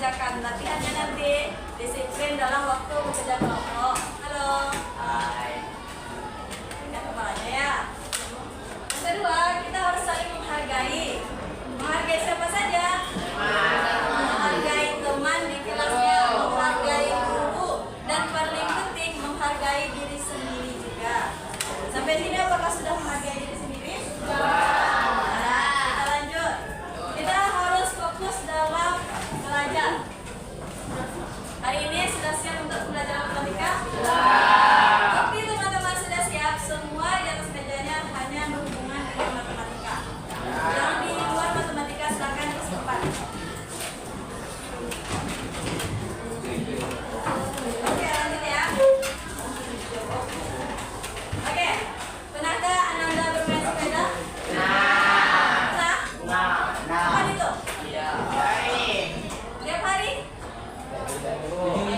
mengerjakan latihannya nanti. Disiplin dalam waktu bekerja kelompok. Halo. Hai. Ingat kepalanya ya. Yang kedua, kita harus saling menghargai. Menghargai siapa saja? Menghargai teman di kelasnya, menghargai guru, dan paling penting menghargai diri sendiri juga. Sampai sini apakah sudah menghargai diri sendiri? Nah, kita lanjut. Kita harus fokus dalam belajar. Hari ini sudah siap untuk belajar matematika? Tapi teman-teman sudah siap, semua di atas mejanya hanya berhubungan dengan matematika. Yang di luar matematika silakan disimpan. Oke, lanjut ya. Oke, pernahkah Ananda bermain sepeda? Pernah? Kapan itu? Tiap hari?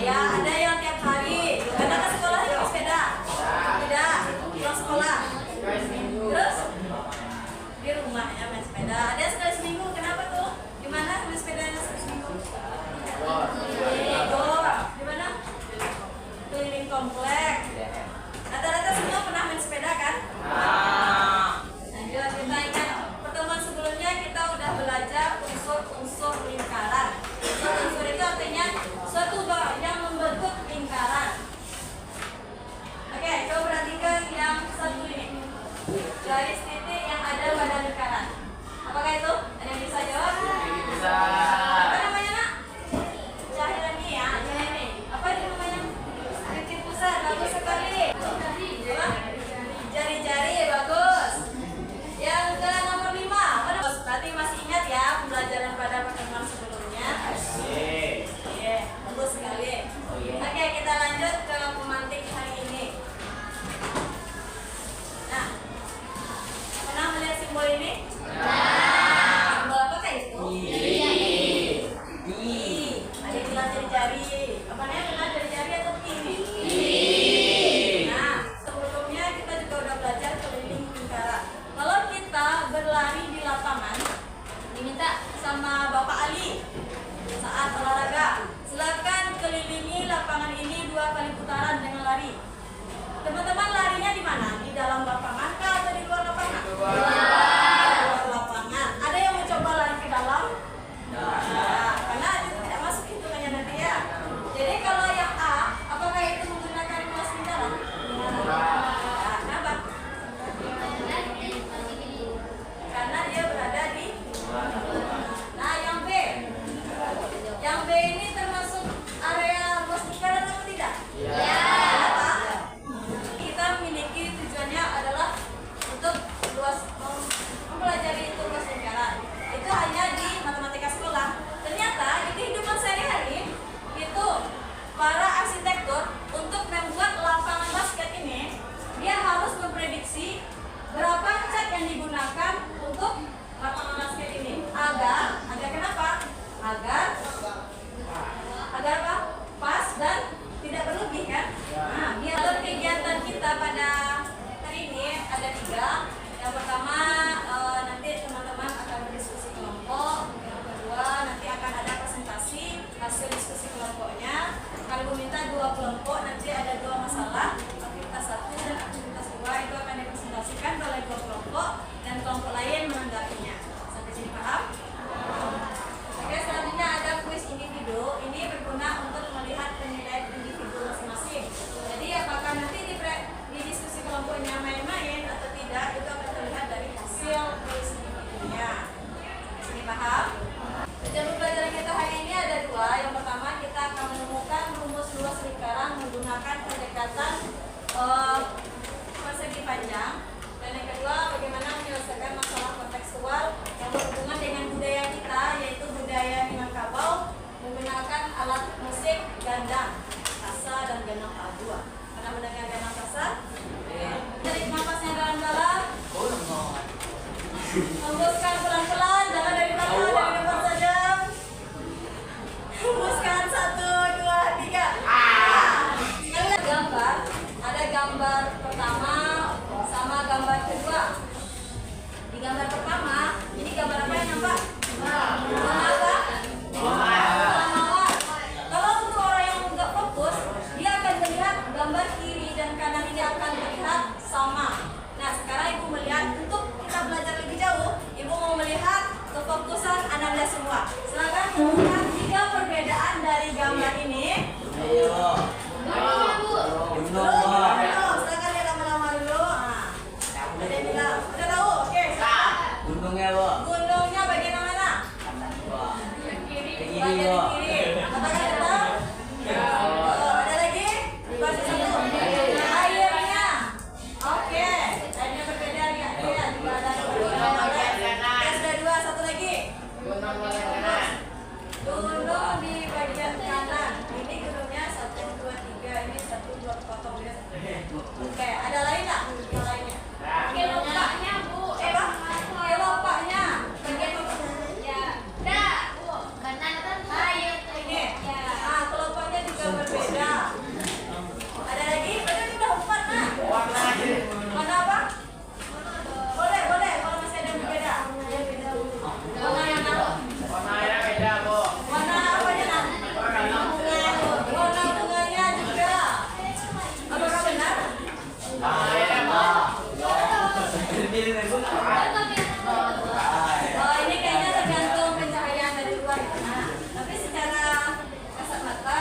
Ya, ada yang tiap hari. Karena ke sekolah pakai sepeda? Tidak, pulang sekolah. Terus? Di rumah ya main sepeda. Ada sekali seminggu, kenapa tuh? Gimana main sepedanya sekali seminggu? Di mana? Keliling komplek. Rata-rata semua pernah main sepeda kan? Lanjut, kita ingat pertemuan sebelumnya kita udah belajar unsur-unsur lingkaran. Unsur-unsur itu artinya suatu barang yang membentuk lingkaran. Oke, coba perhatikan yang satu ini. Garis titik yang ada pada lingkaran. Apakah itu? Ada yang bisa jawab? Apa namanya, Nak? Cahilani ya, Cahilani. Apa itu namanya? Titik pusat, bagus sekali. Apa? Jari-jari, bagus. Yang ke nomor 5, bagus. Berarti masih ingat ya pembelajaran pada pertemuan sebelumnya? Iya, bagus sekali. Oke, kita lanjut ke pemantik hari ini. Nah, pernah melihat simbol ini? Simbol apakah itu? Ada yang bilang jari-jari. Apanya pernah jari-jari atau ini? Nah, sebelumnya kita juga udah belajar keliling lingkaran. Kalau kita berlari di lapangan, diminta sama Bapak Ali saat olahraga, silakan kelilingi lapangan ini 2 kali putaran dengan lari. Teman-teman larinya di mana? Di dalam lapangan kah atau di luar lapangan? Di luar lapangan. Ada yang mencoba lari ke dalam? Nah, karena itu tidak masuk hitungannya nanti ya. Jadi kalau yang A, apakah itu menggunakan kelas lingkaran? Nah, kenapa? Karena dia berada di. Nah, yang B. Yang B ini termasuk area luas lingkaran atau tidak? Kenapa? Kita memiliki tujuannya adalah untuk luas mempelajari itu luas lingkaran. Itu hanya di matematika sekolah. Ternyata di kehidupan sehari-hari itu para arsitektur untuk membuat lapangan basket ini dia harus memprediksi berapa cat yang digunakan untuk lapangan basket ini agar kenapa? Agar apa? Pas dan tidak berlebih kan? Nah, biar kegiatan kita pada hari ini ada 3. Yang pertama nanti teman-teman akan berdiskusi kelompok. Yang kedua nanti akan ada presentasi hasil diskusi kelompoknya. Kalau minta 2 kelompok nanti ada 2 masalah. Aktivitas 1 dan aktivitas 2 itu akan dipresentasikan oleh 2 kelompok dan kelompok lain menanggapinya. Sampai sini paham? Oke, selanjutnya ada kuis individu. Ini berguna untuk melihat penilaian individu masing-masing. Jadi apakah nanti di diskusi kelompoknya main-main atau tidak Oke, ada lain nggak? Yang lainnya? Kelopaknya Bu. Kelopaknya. Bagian Ya. Dah Bu. Kanan kan air. ini. Ya. Nah, kelopaknya juga berbeda. Ada lagi? Berarti udah 4 nah. Warna apa? Boleh. Kalau masih ada yang berbeda. Warna yang apa? Warna apanya nak? Warna bunganya juga. Apakah benar? Ini kayaknya tergantung pencahayaan dari luar ya. Nah, tapi secara kasat mata,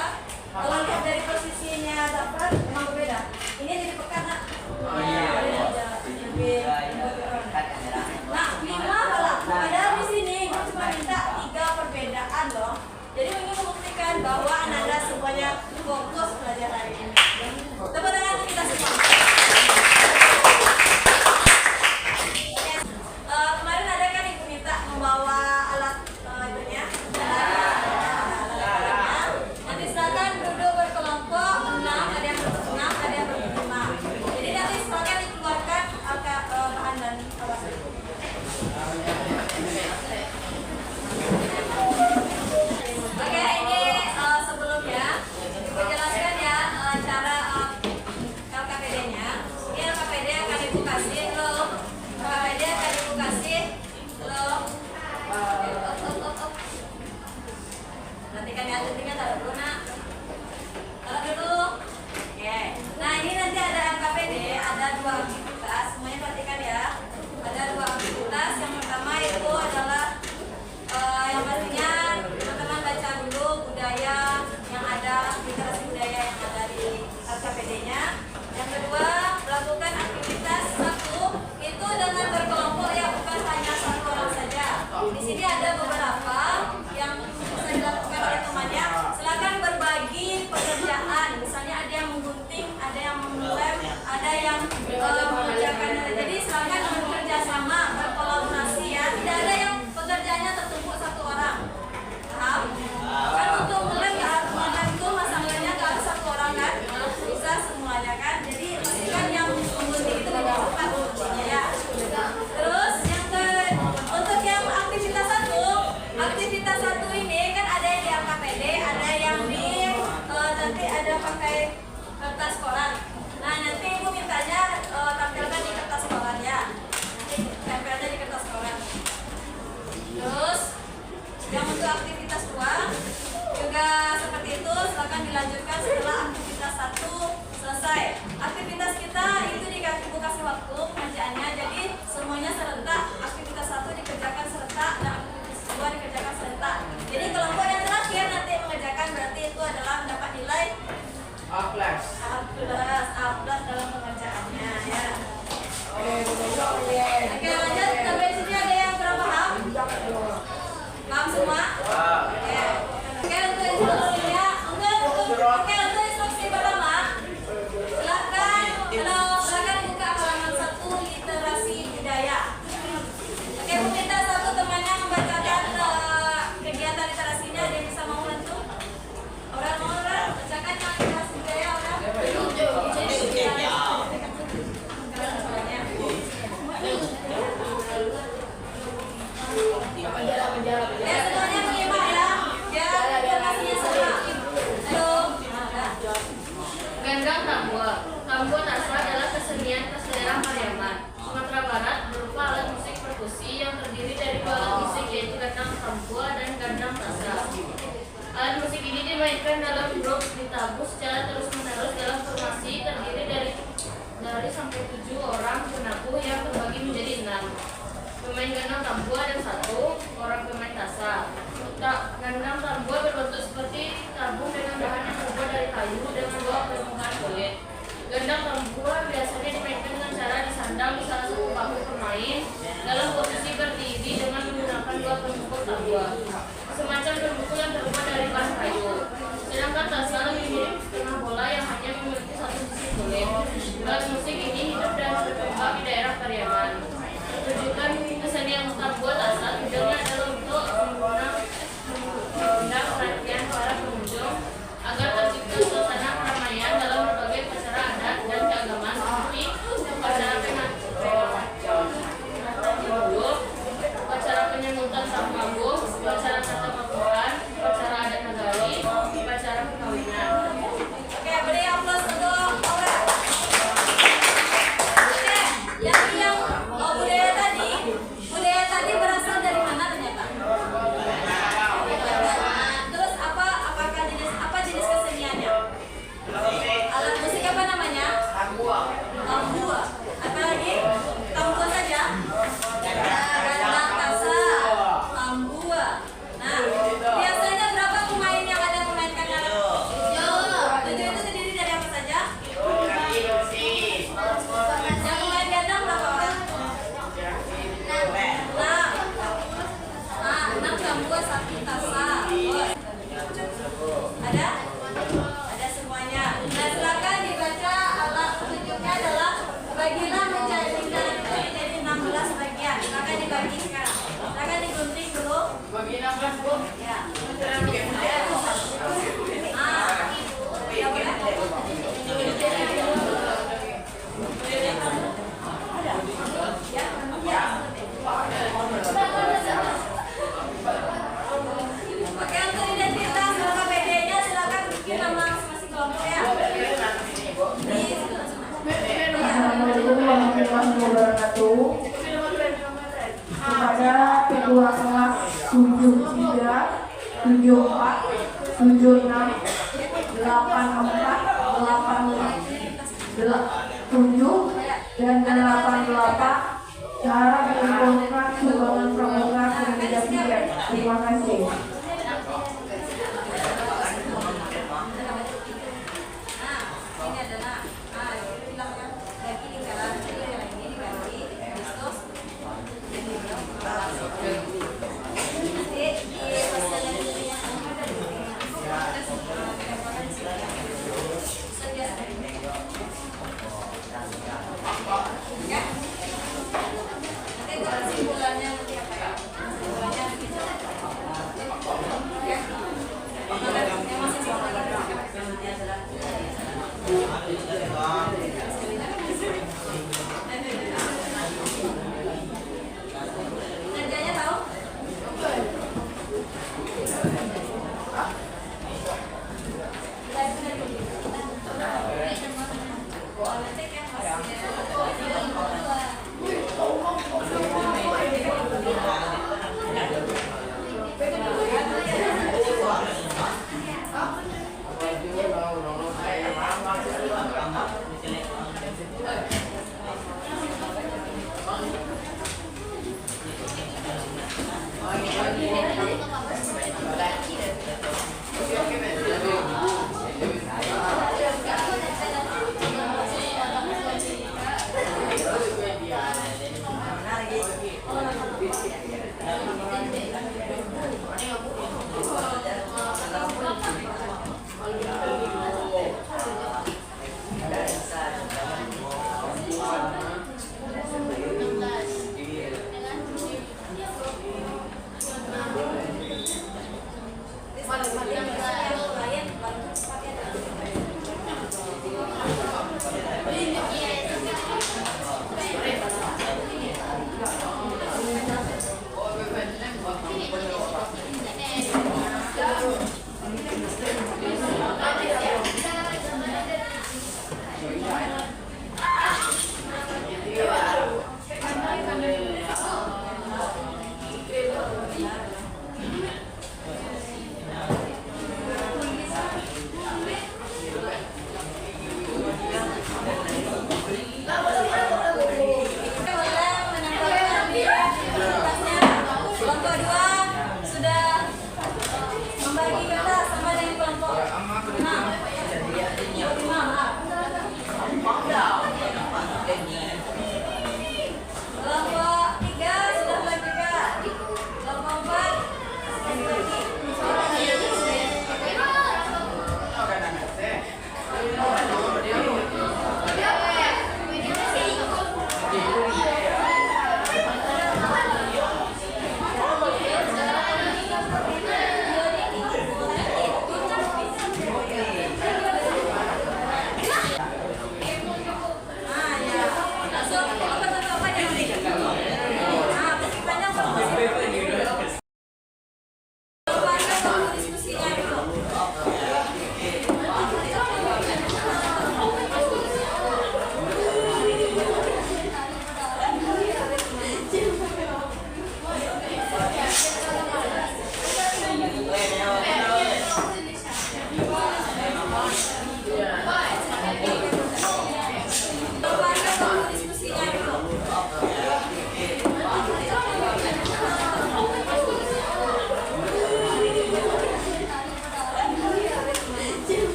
kalau lihat dari posisinya Zafran memang berbeda. Ini jadi pekat nak. Nah, 5 malah. Padahal di sini gue cuma minta 3 perbedaan loh. Jadi ingin membuktikan bahwa Anda semuanya fokus belajar hari ini. Tepuk tangan untuk kita semua. Kemarin ada kan ibu minta membawa alat itunya, nanti silakan duduk berkelompok 6, ada yang ber-6, ada yang ber-5. Jadi nanti silakan dikeluarkan bahan dan alas itu. Oke, ini sebelumnya ibu jelaskan ya cara LKPD-nya. Ini LKPD akan ibu kasih loh. LKPD akan ibu kasih loh. Nanti kami aturnya taruh dulu nak. Taruh dulu. Oke. Nah ini nanti ada LKPD, ada 2 aktivitas. Semuanya perhatikan ya. Ada 2 aktivitas. Yang pertama itu adalah yang pastinya teman-teman baca dulu budaya yang ada, literasi budaya yang ada di LKPD-nya. Yang kedua, melakukan aktivitas 1 itu dengan berkelompok ya, bukan hanya 1 orang saja. Di sini ada beberapa yang bisa dilakukan oleh temannya. Silakan 74, 76, 84, 87, dan 88. Cara mengumpulkan sumbangan pramuka ke meja tiket. Terima kasih. Ini adalah bilang ya lagi di kanan ini lagi Kristus. Nanti di pesanan yang ada di ya. Nanti kesimpulan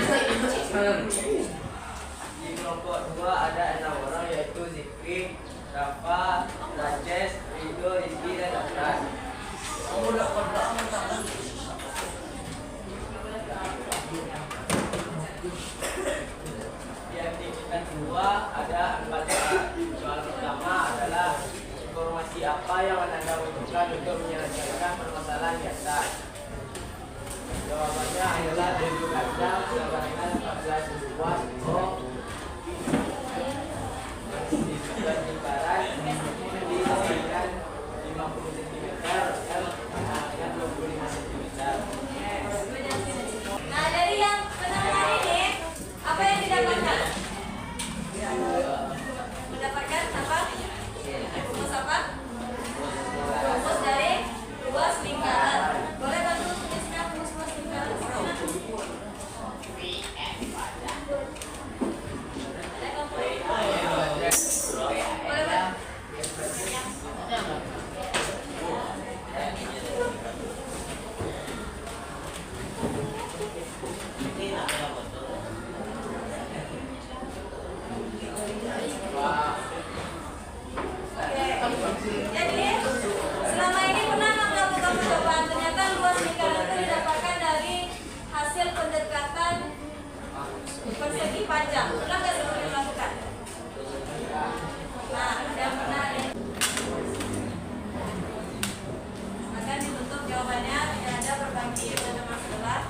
Di kelompok 2 ada 6 orang yaitu Zikri, Rafa, Rajes, Rido, Rizky, dan Daftar. Di aktivitas 2 ada 4 soal. Soal pertama adalah informasi apa yang Anda butuhkan untuk menyelesaikan permasalahan di atas. Jawabannya adalah dari kata jawabannya 14 luas di sebelah lingkaran di ketinggian 50 cm dan panjangnya 25 cm. Nah, dari yang penentuan ini apa yang didapatkan? Mendapatkan apa? Rumus apa? Rumus dari luas lingkaran. Boleh bantu tuliskan rumus luas lingkaran? Ada komponen. Boleh bantu. Jadi, selama ini pernah melakukan percobaan, ternyata luas lingkaran itu didapatkan dari hasil pendekatan persegi panjang. Pernah nggak sebelumnya melakukan? Nah, yang pernah ya. Akan ditutup jawabannya, tidak ada berbagi pada masalah.